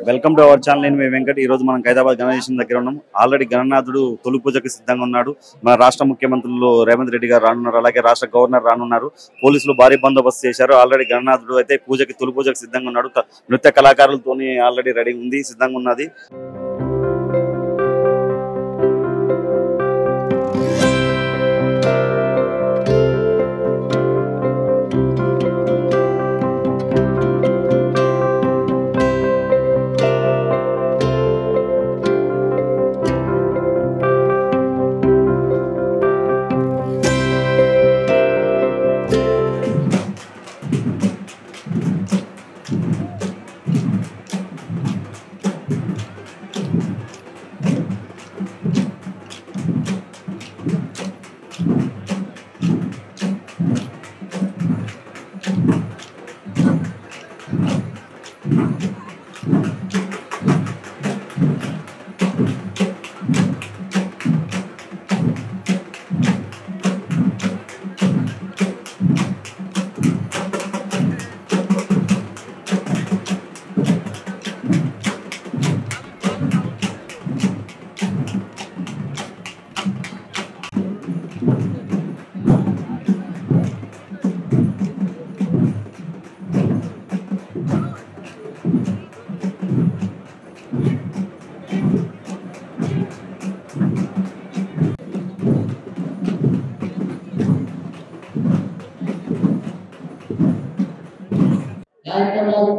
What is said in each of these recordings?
Welcome to our channel. నేను మీ వెంకట్. ఈ రోజు మనం హైదరాబాద్ గణేశం దగ్గర ఉన్నాం. ఆల్రెడీ గణనాథుడు తొలి పూజకు సిద్ధంగా ఉన్నాడు. మన రాష్ట్ర ముఖ్యమంత్రులు రేవంత్ రెడ్డి గారు రానున్నారు, అలాగే రాష్ట్ర గవర్నర్ రానున్నారు. పోలీసులు భారీ బందోబస్తు చేశారు. ఆల్రెడీ గణనాథుడు అయితే తొలి పూజకు సిద్ధంగా ఉన్నాడు. నృత్య కళాకారులతోని ఆల్రెడీ రెడీ ఉంది, సిద్ధంగా ఉన్నది.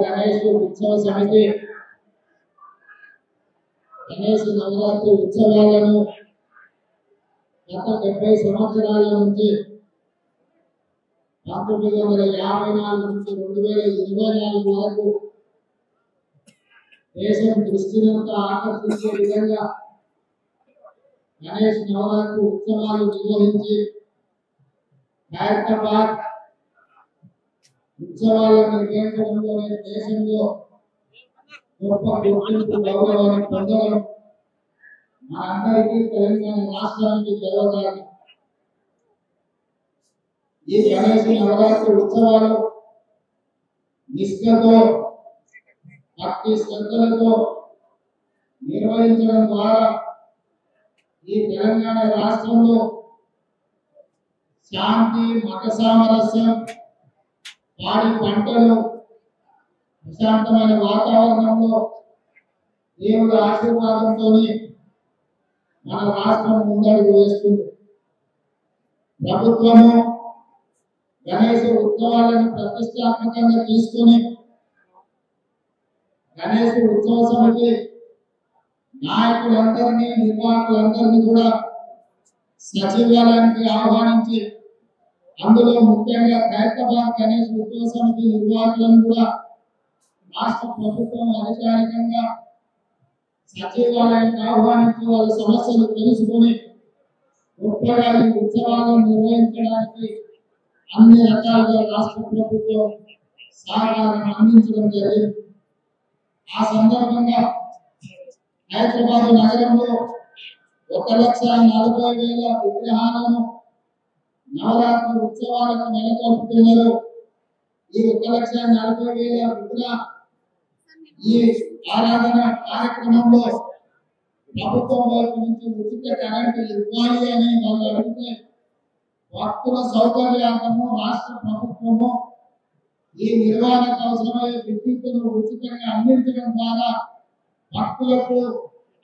గణేష్ ఉత్సవ సమితి గణేష్ నవరాత్రి ఉత్సవాలను గత 70 సంవత్సరాల నుంచి 1954 నుంచి 2024 వరకు దేశం దృష్టినంతా ఆకర్షించే విధంగా గణేష్ నవరాత్రి ఉత్సవాలు నిర్వహించి హైదరాబాద్ ఉత్సవాలను నిర్వహించడంలోనే దేశంలో గొప్ప గుర్తింపు గౌరవాన్ని పొందడం మనందరికీ తెలంగాణ రాష్ట్రానికి గర్వకారణం. ఈ గణేష్ నవరాత్రి ఉత్సవాలు నిష్ఠతో భక్తి శ్రద్ధలతో నిర్వహించడం ద్వారా ఈ తెలంగాణ రాష్ట్రంలో శాంతి, మత సామరస్యం, పాడి పంటలు, ప్రశాంతమైన వాతావరణంలో దేవుడి ఆశీర్వాదంతో మన రాష్ట్రం ముందడుగు వేస్తుంది. ప్రభుత్వము గణేష్ ఉత్సవాలను ప్రతిష్టాత్మకంగా తీసుకుని గణేష్ ఉత్సవ సమితి నాయకులందరినీ, నిర్వాహకులందరినీ కూడా సచివాలయానికి ఆహ్వానించి అందులో ముఖ్యంగా హైదరాబాద్ గణేష్ ఉత్సవ సమితి నిర్వాహకులను కూడా రాష్ట్ర ప్రభుత్వం అధికారికంగా సచివాలయానికి ఆహ్వానించి వాళ్ళ సమస్యలు తెలుసుకొని గొప్పగా ఈ ఉత్సవాలను నిర్వహించడానికి అన్ని రకాలుగా రాష్ట్ర ప్రభుత్వం సహకారం అందించడం జరిగింది. ఆ సందర్భంగా హైదరాబాద్ నగరంలో 1,40,000 విగ్రహాలను నవరాత్రి ఉత్సవాలకు నెలకొల్పుతున్నారు. ఈ 1,40,000 విగ్రహ ఈ ఆరాధన కార్యక్రమంలో ప్రభుత్వం వైపు నుంచి ఉచిత కరెంటు ఇవ్వాలి అని వాళ్ళు అడిగితే భక్తుల సౌకర్యార్థము రాష్ట్ర ప్రభుత్వము ఈ నిర్వహణకు అవసరమయ్యే విద్యుత్తును ఉచితంగా అందించడం ద్వారా భక్తులకు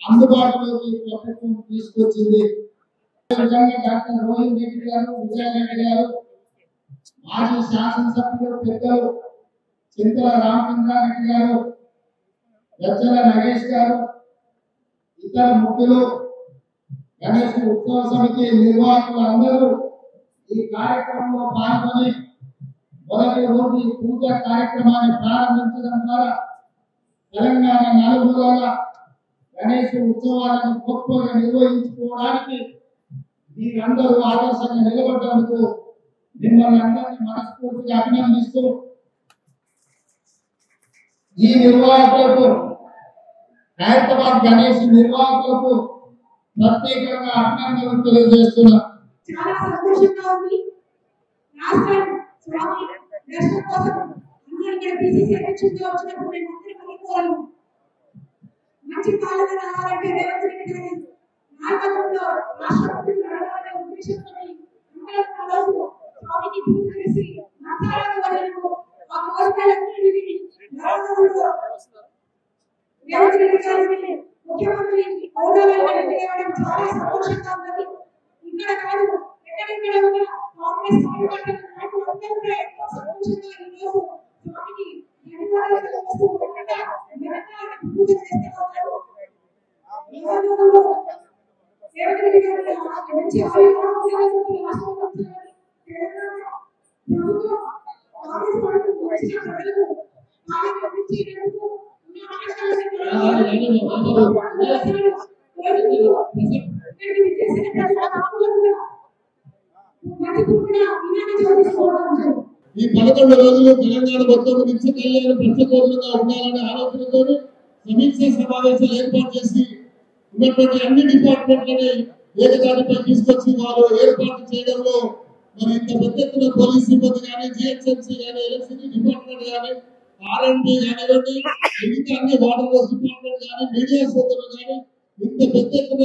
అందుబాటులోకి ప్రభుత్వం తీసుకొచ్చింది. డాక్టర్ రోహిత్ రెడ్డి గారు, విజయరెడ్డి గారు, మాజీ శాసనసభ్యులు పెద్దలు చింతల రామచంద్రారెడ్డి గారు, గజ్జల నగేష్ గారు, ఇతర ముఖ్యులు, గణేష్ ఉత్సవ సమితి నిర్వాహకులు అందరూ ఈ కార్యక్రమంలో పాల్గొని మొదటి రోజు ఈ పూజ కార్యక్రమాన్ని ప్రారంభించడం ద్వారా తెలంగాణ నలుమూలల గణేష్ ఉత్సవాలను గొప్పగా నిర్వహించుకోవడానికి మీరందరూ ఆదర్శంగా నిలబడ్డందుకు మిమ్మల్ని అందరినీ మనస్ఫూర్తిగా అభినందిస్తూ ఈ నిర్వాహకులకు, హైదరాబాద్ గణేష్ నిర్వాహకులకు ప్రత్యేకంగా అభినందనలు తెలియజేస్తున్నా. చాలా సంతోషంగా ఉంది. రాష్ట్రం స్వామి దర్శనం కోసం అందరూ ఇక్కడ పిసిసి అధ్యక్షుడిగా వచ్చినప్పుడు మేము అందరం అనుకోవాలి మంచి పాలన రావాలంటే రేవంత్ రెడ్డి గారి నాయకత్వంలో రాష్ట్రపతి నడవాలనే ఉద్దేశంతో అందరం కలసి స్వామికి పూజ చేసి నమస్కారాలు వదలను ఆ కోరికలన్నిటినీ నెరవేర్చుకుంటూ రేవంత్ రెడ్డి గారిని ముఖ్యమంత్రి హోదాలో ఎన్నికవడం చాలా సంతోషంగా ఉన్నది. ఇక్కడ కాదు ఎక్కడెక్కడ ఉన్న కాంగ్రెస్ పార్టీ నాయకులందరూ కూడా ఎంతో సంతోషంగా ఈరోజు స్వామికి ధన్యవాదాలు వస్తూ ఉండగా నిరంతరం పూజ చేస్తూ ఉన్నారు. రేవంత్ రెడ్డి గారి మంచి ఆలోచనలు రాష్ట్రంలో తెలంగాణ ప్రభుత్వం కాంగ్రెస్ పార్టీ వచ్చిన ప్రజలకు ఆలోచించేందుకు ఈ 11 రోజులు తెలంగాణ మొత్తం నిత్య కళ్యాణ ప్రత్యేకంగా ఉండాలనే ఆలోచనతో సమీక్ష సమావేశాలు ఏర్పాటు చేసి ఉన్నటువంటి అన్ని డిపార్ట్మెంట్లని ఏకదాటిపై తీసుకొచ్చి వారు ఏర్పాటు చేయడంలో మరి ఇంత పెద్ద ఎత్తున పోలీస్ సిబ్బంది కానీ జిహెచ్ఎంసీ కానీ ఎలక్ట్రిసిటీ డిపార్ట్మెంట్ కానీ ఆర్ఎండ్బి కానివ్వండి మిగతా అన్ని వాటర్ వర్క్స్ డిపార్ట్మెంట్ కానీ మీడియా సోదరులు కానీ ఇంత పెద్ద ఎత్తున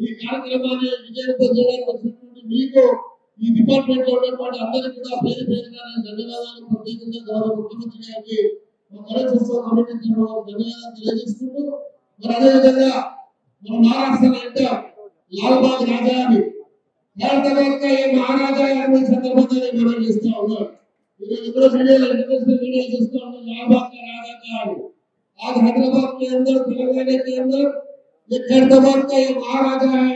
ఈ కార్యక్రమాన్ని విజయవంతం చేయడానికి వచ్చినటువంటి మీకు ఈ డిపార్ట్మెంట్ లో ఉన్నటువంటి అందరికీ కూడా పేరు పేరుగా ధన్యవాదాలు ప్రత్యేకంగా గౌరవ ముఖ్యమంత్రి గారికి గణేశోత్సవ కమిటీ ధన్యవాదాలు తెలియజేసుకుంటూ మరి అదేవిధంగా మన మహారాష్ట్రలో ఎంత లాల్బాగ్ రాజా అని హైదరాబాద్ का ये महाराजा है संदर्भంగా మనం చేస్తా ఉన్నాం. इधर मीडिया इंटरनेशनल मीडिया जिसको हम लालबाग का राजा कहा है आज हैदराबाद के अंदर तेलंगाना के अंदर ये खैरताबाद का ये महाराजा है.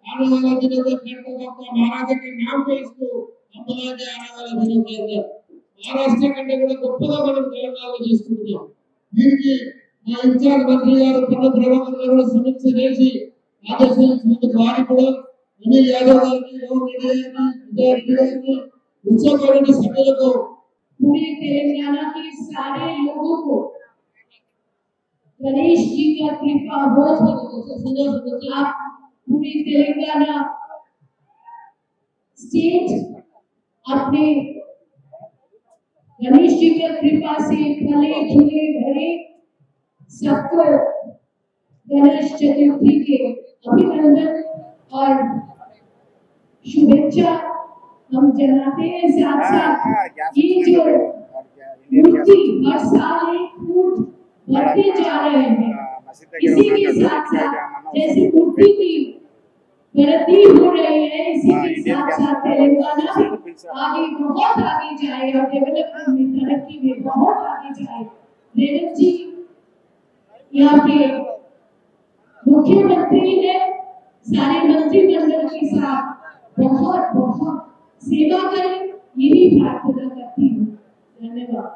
आने वाला दिनों में खैरताबाद का महाराजा के नाम पे इसको अपना के आने वाले दिनों के अंदर महाराष्ट्र కంటే కూడా గొప్పగా మనం తెలంగాణలో చేసుకుంటున్నాం. దీనికి మా ఇన్ఛార్జ్ మంత్రి గారు పన్న ప్రభాకర్ గారు సమీక్ష చేసి ఆదేశించిన వారి కూడా अनिल यादव गारी राव रेड्डी गारी उत्सव कमेटी सभ्युलों को पूरे तेलंगाना के सारे लोगों को गणेश जी का कृपा बहुत आप पूरे तेलंगाना स्टेट अपने गणेश जी का कृपा से फले फूले भरे सबको गणेश चतुर्थी के अभिनंदन और शुभेच्छा हम जनाते हैं. साथ साथ ये जो मूर्ति हर साल 1 फुट बढ़ते जा रहे हैं इसी के साथ साथ जैसे मूर्ति की वृद्धि हो रही है इसी के साथ साथ तेलंगाना आगे बहुत आगे जाए और डेवलपमेंट में तरक्की में बहुत आगे जाए. रेवंत जी यहाँ पे मुख्यमंत्री है सारे मंत्रिमंडल के साथ बहुत बहुत सेवा करें यही प्रार्थना करती हूँ. धन्यवाद.